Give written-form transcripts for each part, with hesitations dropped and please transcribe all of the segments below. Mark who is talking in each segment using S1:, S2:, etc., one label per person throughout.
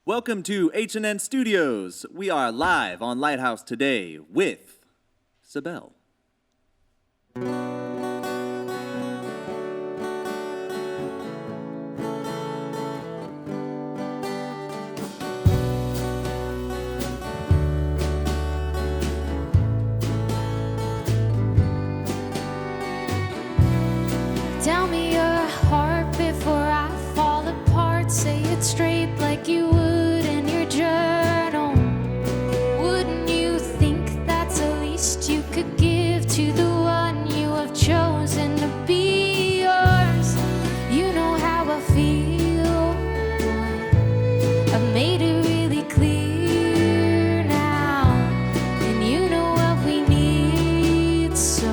S1: Welcome to H&N Studios. We are live on Lighthouse today with Sabelle.
S2: Tell me your heart before I fall apart. Say it straight like you would in your journal. Wouldn't you think that's the least you could give to the one you have chosen to be yours? You know how I feel. I've made it really clear now, and you know what we need. So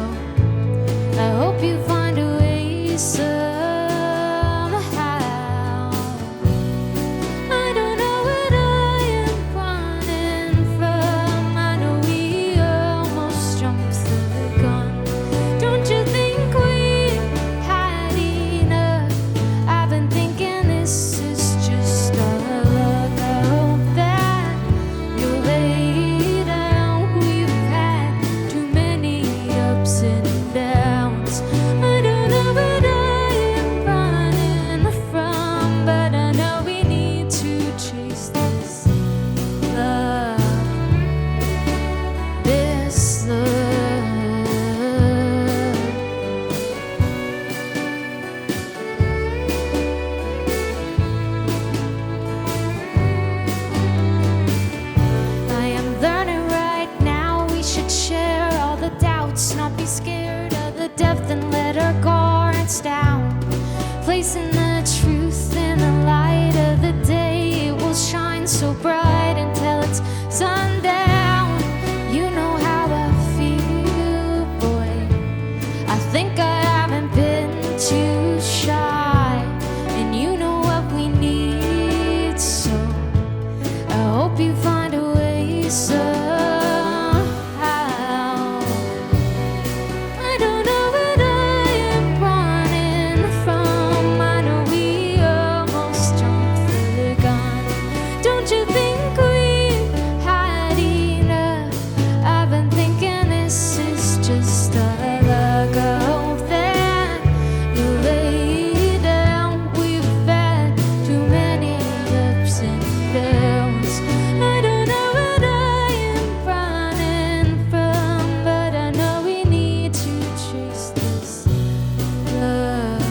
S2: I hope you find a way somehow. I don't know what I am running from. I know we almost jumped the gun. Don't you think we had enough? I've been thinking this is just our luck. I hope that you'll lay down. We've had too many ups and downs. I don't know what I am running from, but I know we need to chase this love, this love. I am learning right now we should share all the doubts, not be scared of the depth and let our guards down. Placing the truth in the light of the day, it will shine so bright until it's sundown. You know how I feel, boy. I think I haven't been too shy, and you know what we need. So I hope you find a way somehow. I don't know what I am running from. I know we almost jumped the gun. Don't you think we had enough? I've been thinking this is just our luck. I hope that you'll lay down. We've had too many ups and downs. I don't know what I am running from, but I know we need to chase this love,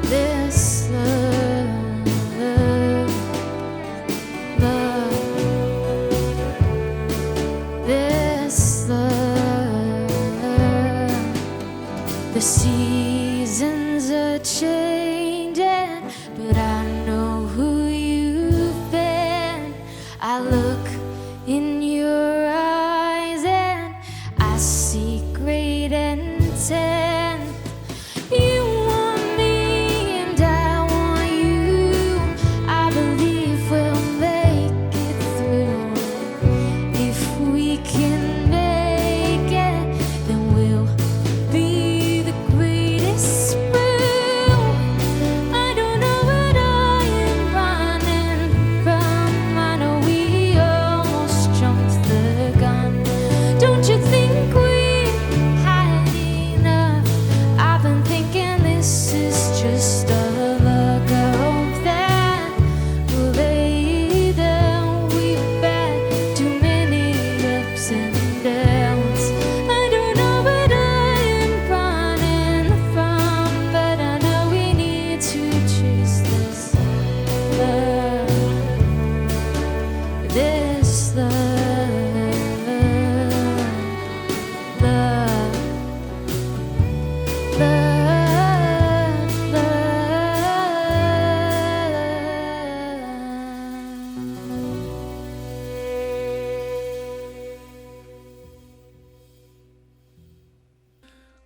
S2: this love, this love. The seasons are changing, but I know who you've been. I look in your eyes and I see great intent. You want me and I want you. I believe we'll make it through. If we can make it, then we'll be the greatest brew. I don't know what I am running from. I know we almost jumped the gun. Don't you think we had enough? I've been thinking this is just our luck. I hope that we'll lay down. We've had too many ups and downs. I don't know what I am running from, but I know we need to chase this love, this love, love, love,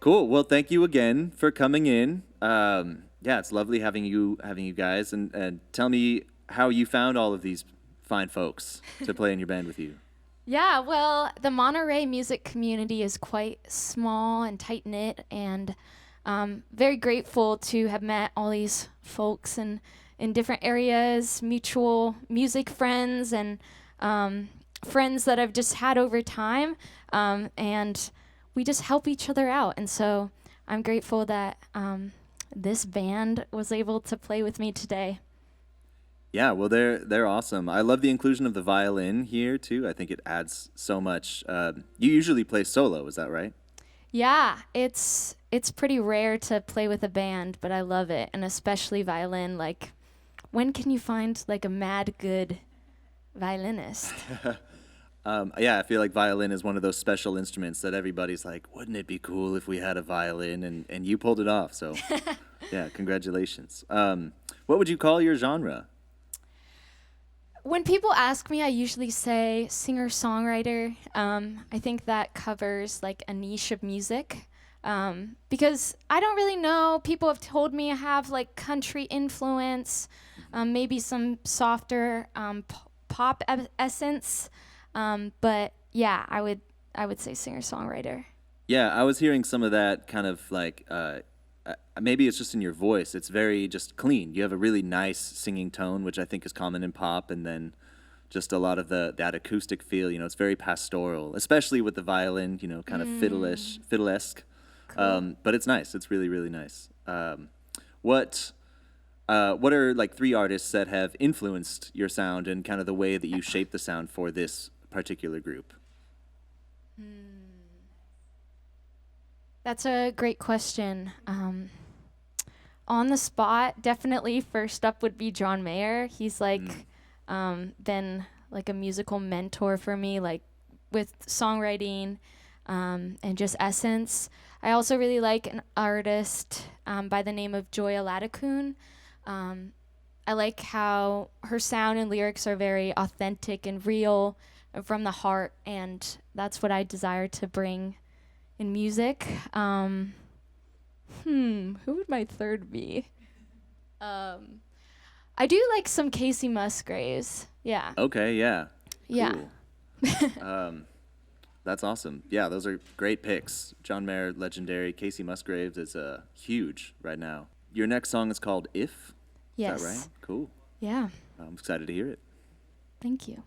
S1: Cool. Well, thank you again for coming in. Yeah, it's lovely having you guys, and tell me how you found all of these fine folks to play in your band with you.
S2: Yeah, well, the Monterey music community is quite small and tight-knit, and very grateful to have met all these folks and in different areas, mutual music friends, and friends that I've just had over time, and we just help each other out. And so I'm grateful that this band was able to play with me today.
S1: Yeah, well, they're awesome. I love the inclusion of the violin here too. I think it adds so much. You usually play solo, is that right?
S2: Yeah, it's pretty rare to play with a band, but I love it, and especially violin. Like, when can you find like a mad good violinist?
S1: Yeah, I feel like violin is one of those special instruments that everybody's like, wouldn't it be cool if we had a violin? And you pulled it off. So, yeah, congratulations. What would you call your genre?
S2: When people ask me, I usually say singer-songwriter. I think that covers like a niche of music, because I don't really know. People have told me I have like country influence, maybe some softer pop essence, but yeah, I would say singer-songwriter.
S1: Yeah, I was hearing some of that kind of like, maybe it's just in your voice. It's very just clean. You have a really nice singing tone, which I think is common in pop, and then just a lot of that acoustic feel. It's very pastoral, especially with the violin. Kind of fiddle-esque.
S2: Cool.
S1: But it's nice. It's really, really nice. What are like 3 artists that have influenced your sound and kind of the way that you shape the sound for this particular group?
S2: That's a great question. On the spot, definitely first up would be John Mayer. He's like been like a musical mentor for me, like with songwriting and just essence. I also really like an artist by the name of Joya Ladakun. I like how her sound and lyrics are very authentic and real and from the heart, and that's what I desire to bring in music. Who would my third be? I do like some Casey Musgraves. Yeah.
S1: Okay, yeah.
S2: Yeah.
S1: Cool. That's awesome. Yeah, those are great picks. John Mayer, legendary. Casey Musgraves is huge right now. Your next song is called If?
S2: Yes.
S1: Is that right? Cool.
S2: Yeah.
S1: I'm excited to hear it.
S2: Thank you.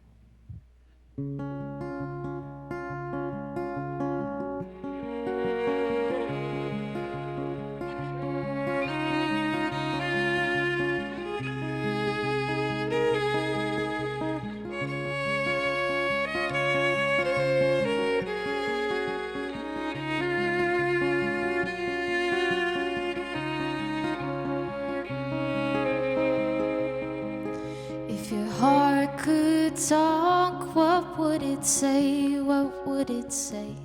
S2: If your heart could talk, what would it say? What would it say?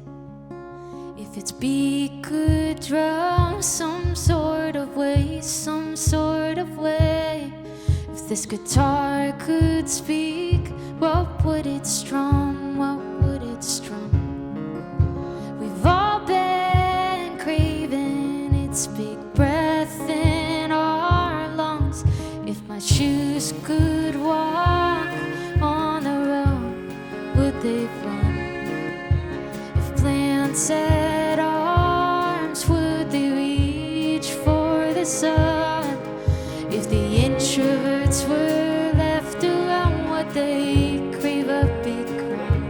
S2: If its beat could drum some sort of way, some sort of way. If this guitar could speak, what would it strum? What would it strum? We've all been craving its big breath in our lungs. If my shoes could walk on the road, would they run? If plants had arms, would they reach for the sun? If the introverts were left alone, would they crave a big crown?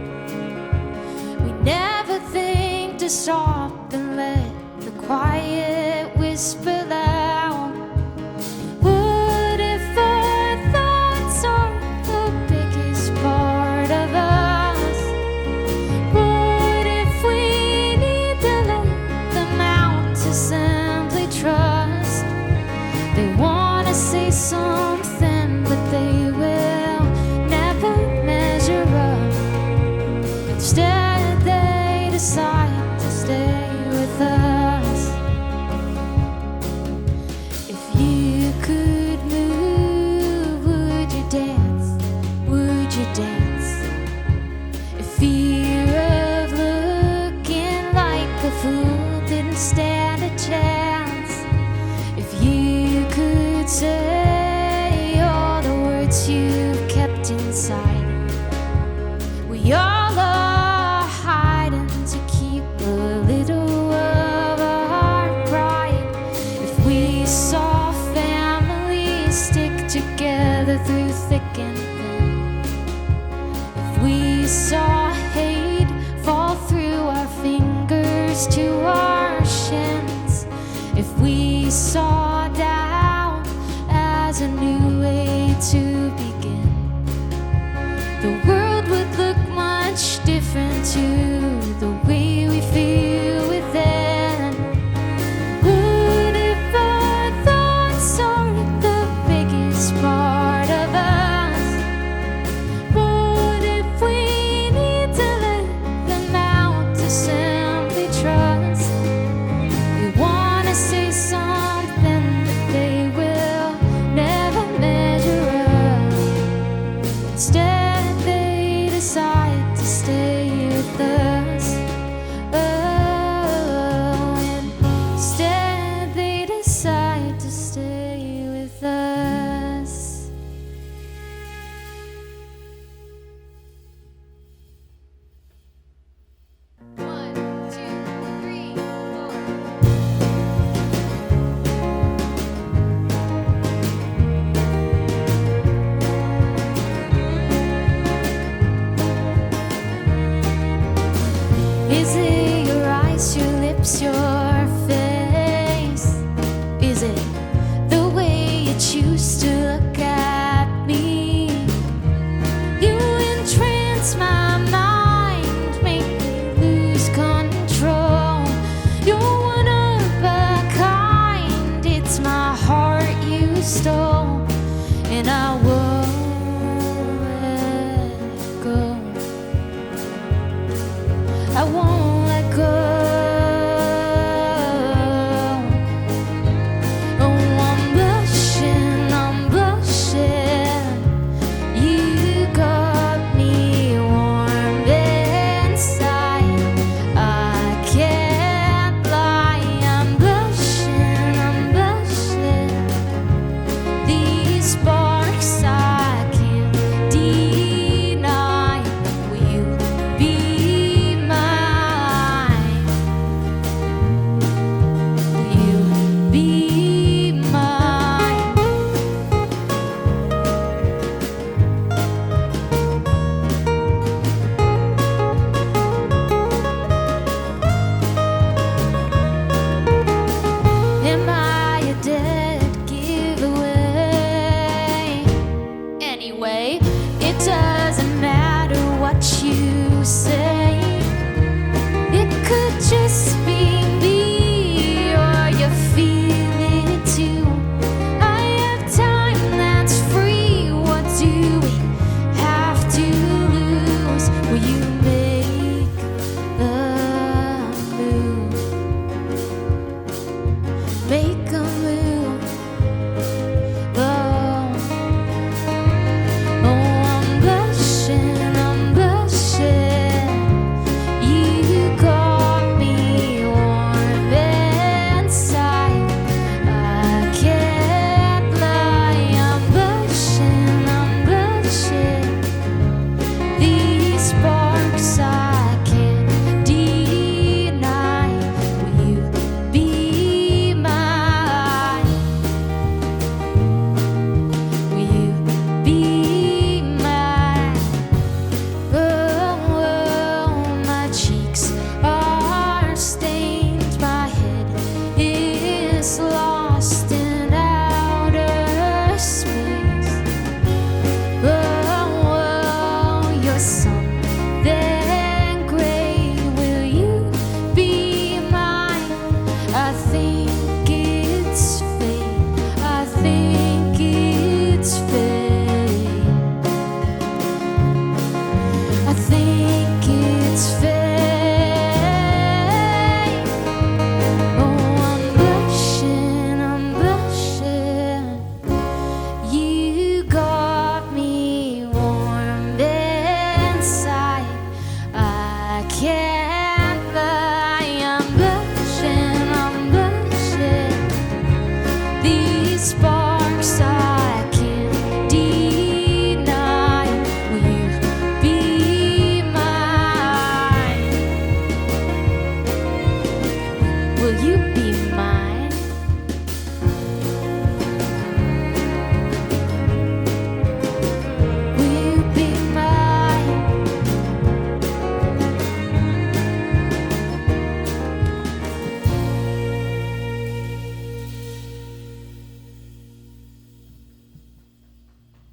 S2: We never think to stop and let the quiet whisper loud. What if our thoughts are the biggest part of us? What if we need to let them out to simply trust? They wanna say something, but they will never measure up. Instead, they decide to stay with us. If you could move, would you dance? Would you dance? If fear of looking like a fool didn't stand a chance. If you could say all the words you've kept inside. We all are hiding to keep a little of our pride. If we saw families stick together, through thick and thin. If we saw hate fall through our fingers to our shins, if we saw doubt as a new way to begin, the world would look much different to the way we feel within. What if our thoughts are the biggest part of us? What if we need to let them out to simply trust? We wanna say something, but they will never measure up. Instead, they decide to stay with us. Oh, instead, they decide to stay with us. One, two, three, four. Is it your eyes, your lips, your face? Is it the way you choose to look at me? You entrance my mind, make me lose control. You're one of a kind, it's my heart you stole, and I won't let go. I won't let go. Oh, I'm blushing. You got me warm inside. I can't lie. I'm blushing. These sparks I can't deny. Will you be my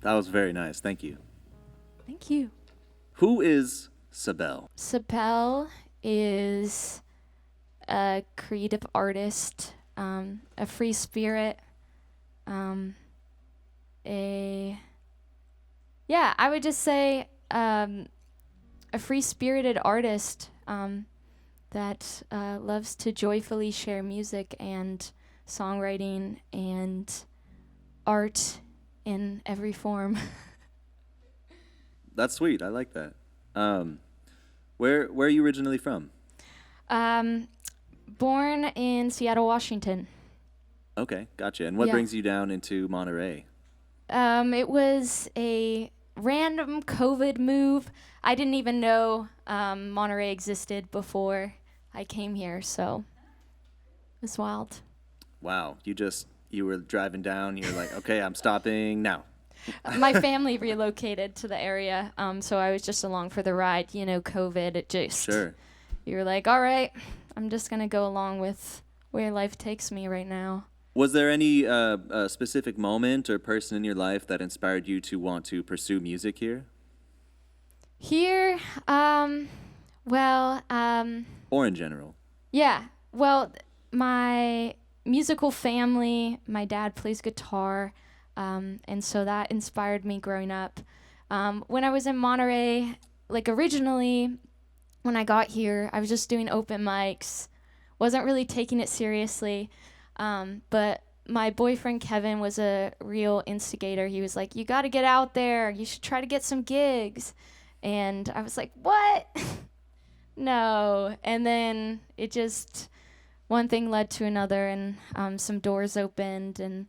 S1: That was very nice. Thank you.
S2: Thank you.
S1: Who is Sabelle?
S2: Sabelle is a creative artist, a free spirit, I would just say a free-spirited artist that loves to joyfully share music and songwriting and art in every form.
S1: That's sweet. I like that. Where are you originally from?
S2: Born in Seattle, Washington.
S1: Okay, gotcha. And what brings you down into Monterey?
S2: It was a random COVID move. I didn't even know Monterey existed before I came here, so it was wild.
S1: Wow, you were driving down, you're like, okay, I'm stopping now.
S2: My family relocated to the area, so I was just along for the ride. You know, COVID, it just...
S1: Sure.
S2: You were like, all right, I'm just going to go along with where life takes me right now.
S1: Was there any specific moment or person in your life that inspired you to want to pursue music here?
S2: Here,
S1: Or in general?
S2: Yeah, well, my musical family, my dad plays guitar, and so that inspired me growing up. When I was in Monterey, like originally, when I got here, I was just doing open mics, wasn't really taking it seriously. But my boyfriend Kevin was a real instigator. He was like, you got to get out there. You should try to get some gigs. And I was like, what? No. And then it just, one thing led to another, and some doors opened. And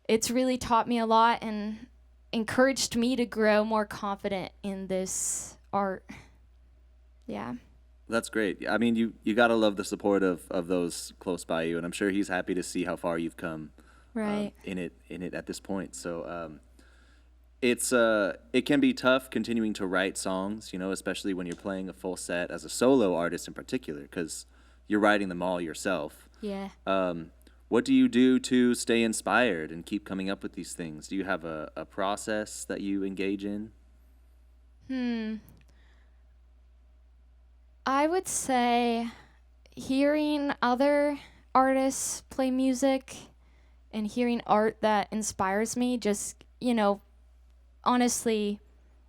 S2: it's really taught me a lot and encouraged me to grow more confident in this art. Yeah.
S1: That's great. I mean, you gotta love the support of those close by you, and I'm sure he's happy to see how far you've come.
S2: Right.
S1: In it at this point. So it can be tough continuing to write songs, you know, especially when you're playing a full set as a solo artist in particular, because you're writing them all yourself.
S2: Yeah.
S1: What do you do to stay inspired and keep coming up with these things? Do you have a process that you engage in?
S2: I would say hearing other artists play music and hearing art that inspires me just, you know, honestly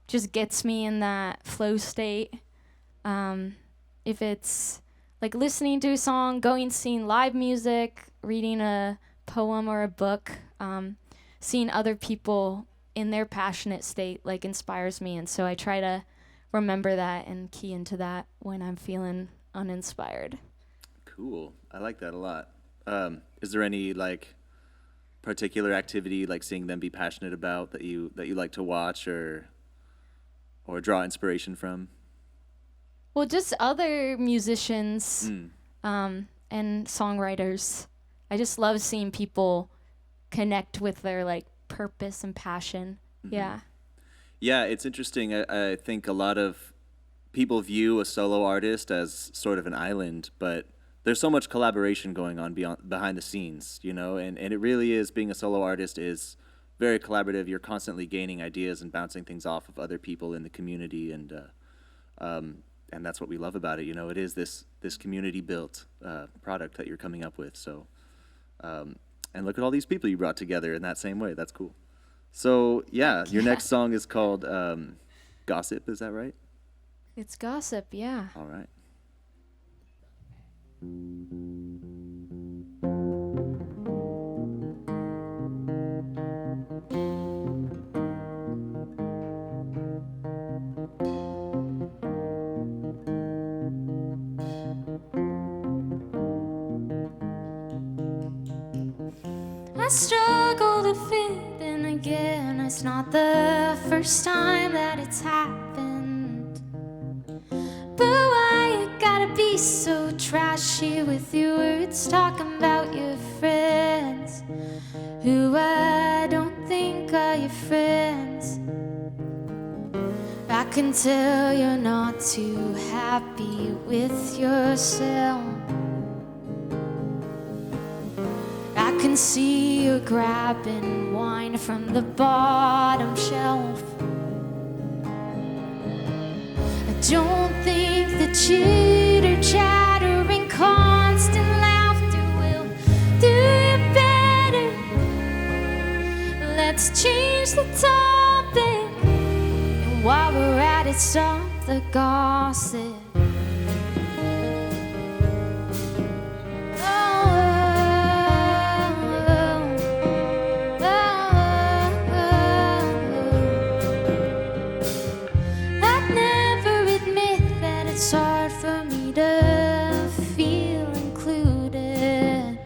S2: just gets me in that flow state. If it's like listening to a song, going seeing live music, reading a poem or a book, seeing other people in their passionate state like inspires me, and so I try to remember that and key into that when I'm feeling uninspired.
S1: Cool. I like that a lot. Is there any like particular activity, like seeing them be passionate about, that you like to watch or draw inspiration from?
S2: Well, just other musicians and songwriters. I just love seeing people connect with their like purpose and passion. Mm-hmm. Yeah.
S1: Yeah, it's interesting. I think a lot of people view a solo artist as sort of an island, but there's so much collaboration going on behind the scenes, you know, and it really is, being a solo artist is very collaborative. You're constantly gaining ideas and bouncing things off of other people in the community, and that's what we love about it. You know, it is this community-built product that you're coming up with. So, and look at all these people you brought together in that same way. That's cool. So, yeah, your next song is called Gossip, is that right?
S2: It's Gossip, yeah.
S1: All right.
S2: I struggle to fit in again. It's not the first time that it's happened. But why you gotta be so trashy with your words, talking about your friends who I don't think are your friends? I can tell you're not too happy with yourself. I can see you're grabbing wine from the bottom shelf. I don't think the chitter chattering constant laughter will do you better. Let's change the topic, and while we're at it, stop the gossip. It's hard for me to feel included.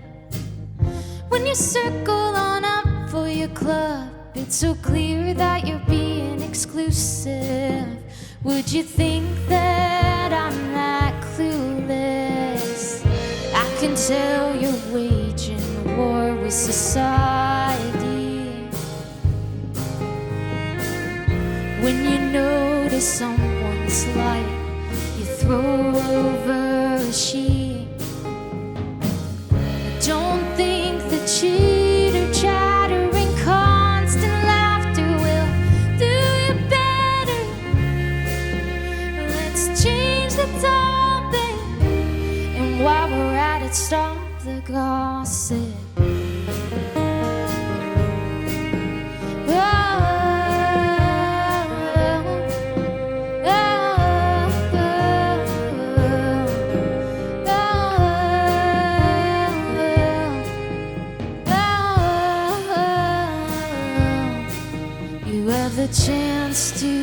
S2: When you circle on up for your club, it's so clear that you're being exclusive. Would you think that I'm that clueless? I can tell you're waging war with society. When you notice someone's light, throw over a sheet. I don't think the chitter chattering constant laughter will do you better. Let's change the topic, and while we're at it, stop the gossip. The chance to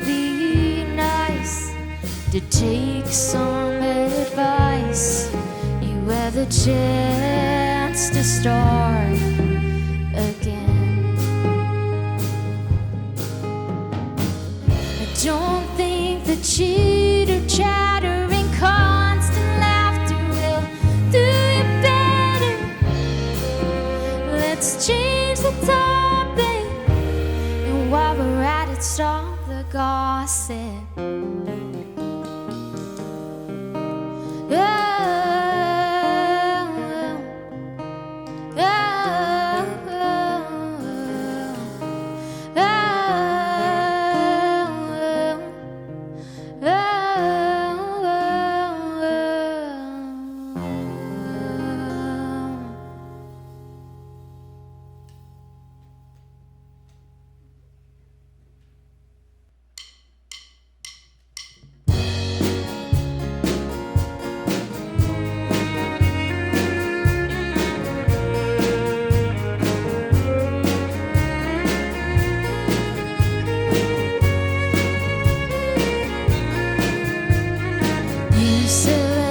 S2: be nice, to take some advice. You have the chance to start again. I don't think the chitter chattering constant laughter will do you better. Let's change the topic, while we're at it, stop the gossip.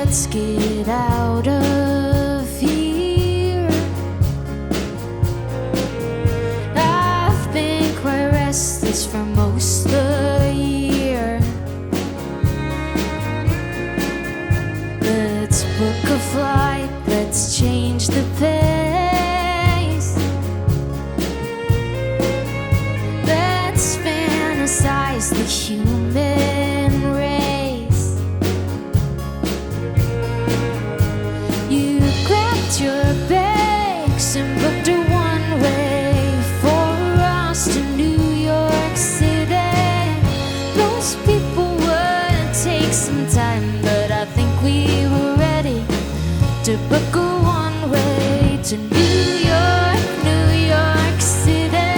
S2: Let's get out of here. I've been quite restless for most of the year. Let's book a flight, let's change the pace. Let's fantasize the human race. Your bags and booked a one-way for us to New York City. Most people would take some time, but I think we were ready to book a one-way to New York, New York City.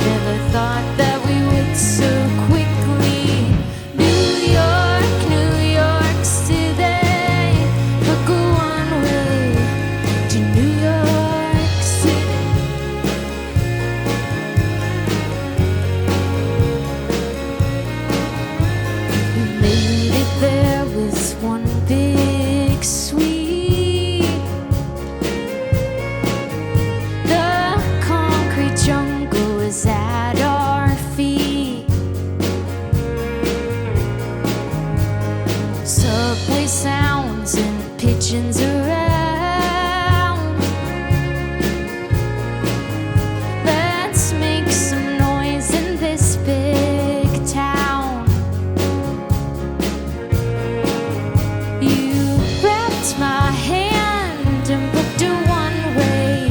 S2: Never thought that we would so quickly. New York, New York City. Book a one-way to New York City. We made it there with one big sweep. The concrete jungle is at our feet. Subway sounds and pigeons around. Let's make some noise in this big town. You grabbed my hand and booked a one-way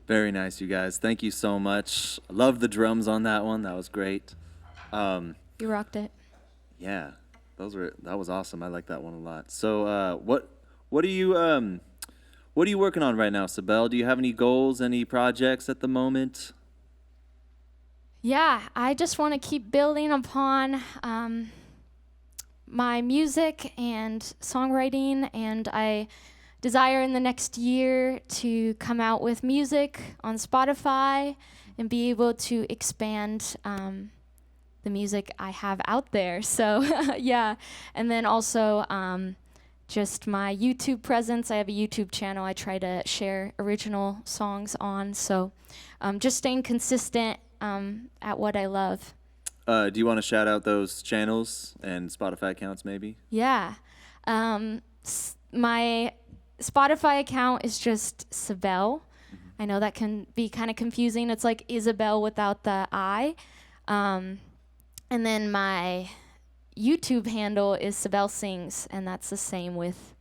S1: Very nice, you guys. Thank you so much. I love the drums on that one. That was great.
S2: You rocked it.
S1: Yeah, that was awesome. I like that one a lot. So, what are you what are you working on right now, Sabelle? Do you have any goals, any projects at the moment?
S2: Yeah, I just want to keep building upon my music and songwriting, and I desire in the next year to come out with music on Spotify and be able to expand the music I have out there. So yeah, and then also just my YouTube presence. I have a YouTube channel I try to share original songs on. So just staying consistent at what I love.
S1: Do you want to shout out those channels and Spotify accounts, maybe?
S2: Yeah. My Spotify account is just Sabelle. I know that can be kind of confusing. It's like Isabel without the I. And then my YouTube handle is Sabelle Sings, and that's the same with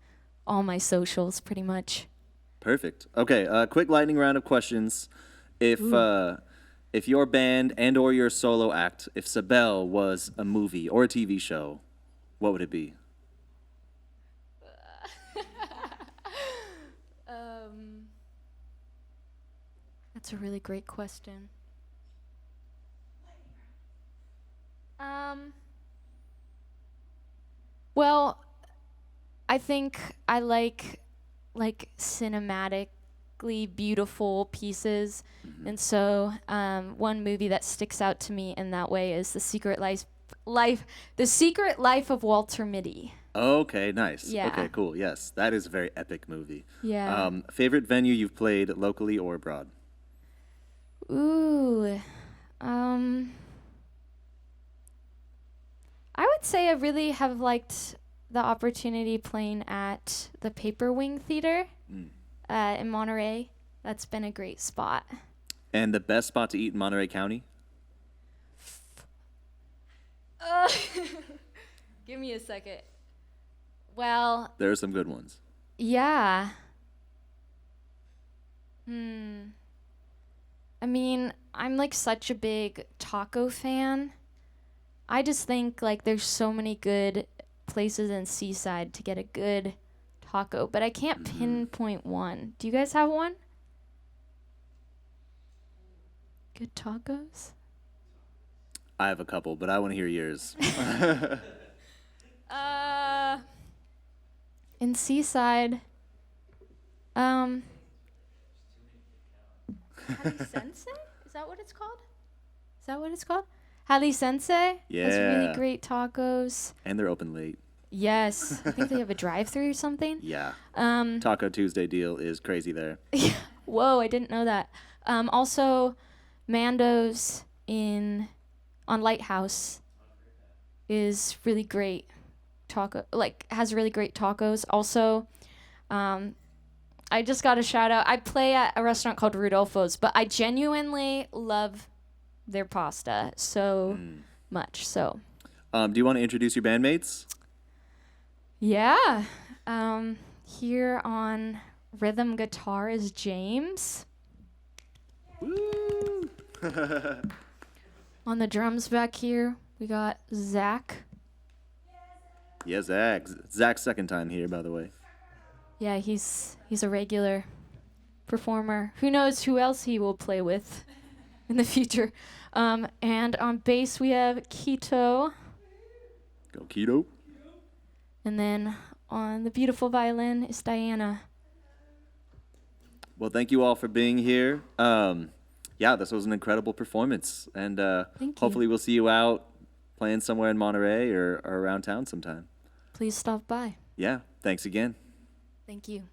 S2: all my socials, pretty much.
S1: Perfect. Okay, quick lightning round of questions. If your band and or your solo act, if Sabelle was a movie or a TV show, what would it be?
S2: That's a really great question. Well, I think I like cinematically beautiful pieces, and so one movie that sticks out to me in that way is The Secret Life of Walter Mitty.
S1: Okay, nice.
S2: Yeah.
S1: Okay, cool. Yes, that is a very epic movie.
S2: Yeah.
S1: Favorite venue you've played locally or abroad?
S2: Ooh, I would say I really have liked the opportunity playing at the Paper Wing Theater in Monterey. That's been a great spot.
S1: And the best spot to eat in Monterey County?
S2: Give me a second. Well,
S1: There are some good ones.
S2: yeah. I mean, I'm like such a big taco fan. I just think like there's so many good places in Seaside to get a good taco, but I can't pinpoint one. Do you guys have one? Good tacos?
S1: I have a couple, but I want to hear yours.
S2: In Seaside, Hali Sensei? Is that what it's called? Is that what it's called? Hali Sensei has really
S1: Yeah.
S2: great tacos.
S1: And they're open late.
S2: Yes, I think they have a drive-through or something.
S1: Yeah. Taco Tuesday deal is crazy there.
S2: Whoa, I didn't know that. Also, Mando's on Lighthouse is really great. Has really great tacos. Also, I just got a shout out. I play at a restaurant called Rudolfo's, but I genuinely love their pasta so much. So,
S1: Do you want to introduce your bandmates?
S2: yeah. Here on rhythm guitar is James.
S1: Woo!
S2: On the drums back here, we got Zach.
S1: Yeah, Zach. Zach's second time here, by the way.
S2: Yeah, he's a regular performer. Who knows who else he will play with in the future. And on bass we have Keto.
S1: Go Keto.
S2: And then on the beautiful violin is Diana.
S1: Well, thank you all for being here. Yeah, this was an incredible performance. And
S2: Thank you.
S1: hopefully we'll see you out playing somewhere in Monterey or around town sometime.
S2: Please stop by.
S1: Yeah, thanks again.
S2: Thank you.